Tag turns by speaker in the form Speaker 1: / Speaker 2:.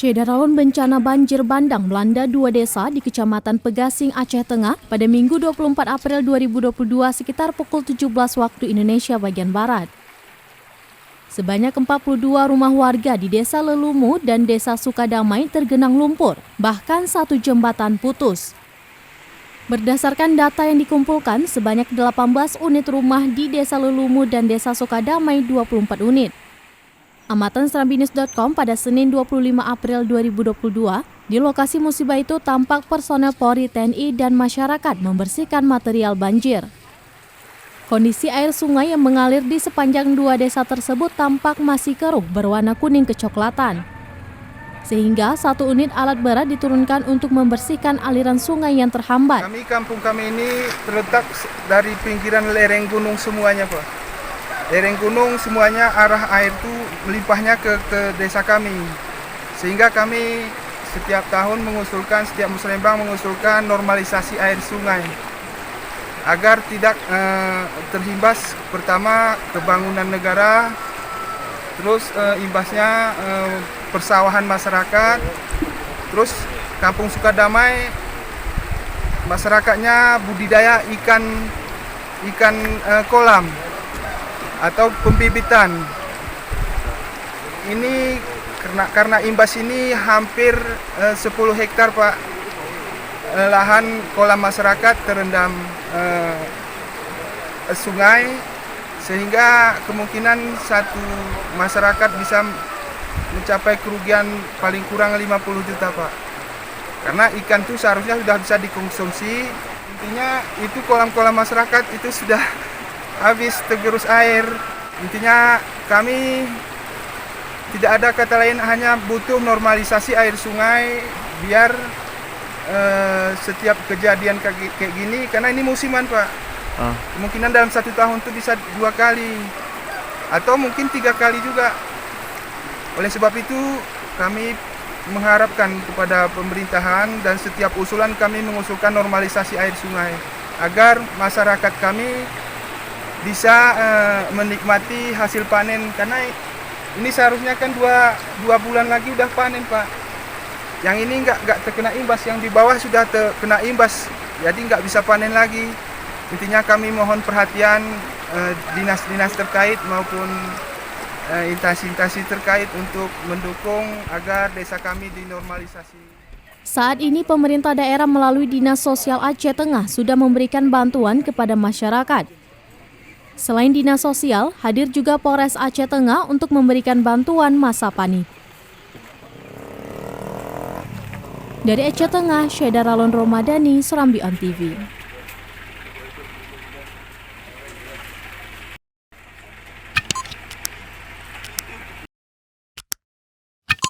Speaker 1: Syederalun bencana banjir bandang melanda dua desa di Kecamatan Pegasing, Aceh Tengah pada Minggu 24 April 2022 sekitar pukul 17 waktu Indonesia bagian Barat. Sebanyak 42 rumah warga di Desa Lelumu dan Desa Sukadamai tergenang lumpur, bahkan satu jembatan putus. Berdasarkan data yang dikumpulkan, sebanyak 18 unit rumah di Desa Lelumu dan Desa Sukadamai 24 unit. Amatan Serambi-News.com pada Senin 25 April 2022, di lokasi musibah itu tampak personel Polri, TNI, dan masyarakat membersihkan material banjir. Kondisi air sungai yang mengalir di sepanjang dua desa tersebut tampak masih keruh berwarna kuning kecoklatan. Sehingga satu unit alat berat diturunkan untuk membersihkan aliran sungai yang terhambat.
Speaker 2: Kampung kami ini terletak dari pinggiran lereng gunung semuanya, Pak. Lereng gunung semuanya arah air itu melimpahnya ke desa kami. Sehingga kami setiap tahun setiap musrembang mengusulkan normalisasi air sungai. Agar tidak terhimbas pertama kebangunan negara, terus imbasnya persawahan masyarakat, terus Kampung Sukadamai masyarakatnya budidaya ikan kolam atau pembibitan. Ini karena imbas ini hampir 10 hektar, Pak, lahan kolam masyarakat terendam sungai, sehingga kemungkinan satu masyarakat bisa mencapai kerugian paling kurang 50 juta, Pak. Karena ikan itu seharusnya sudah bisa dikonsumsi. Intinya itu kolam-kolam masyarakat itu sudah habis tergerus air. Intinya kami tidak ada kata lain, hanya butuh normalisasi air sungai biar setiap kejadian kayak gini, karena ini musiman, Pak. Kemungkinan dalam 1 tahun itu bisa 2 kali atau mungkin 3 kali juga. Oleh sebab itu kami mengharapkan kepada pemerintahan dan setiap usulan kami mengusulkan normalisasi air sungai agar masyarakat kami bisa menikmati hasil panen, karena ini seharusnya kan dua bulan lagi udah panen, Pak. Yang ini nggak terkena imbas, yang di bawah sudah terkena imbas, jadi nggak bisa panen lagi. Intinya kami mohon perhatian dinas-dinas terkait maupun instansi-instansi terkait untuk mendukung agar desa kami dinormalisasi.
Speaker 1: Saat ini pemerintah daerah melalui Dinas Sosial Aceh Tengah sudah memberikan bantuan kepada masyarakat. Selain Dinas Sosial, hadir juga Polres Aceh Tengah untuk memberikan bantuan masa panik. Dari Aceh Tengah, Syederalun Romadani, Serambi On TV.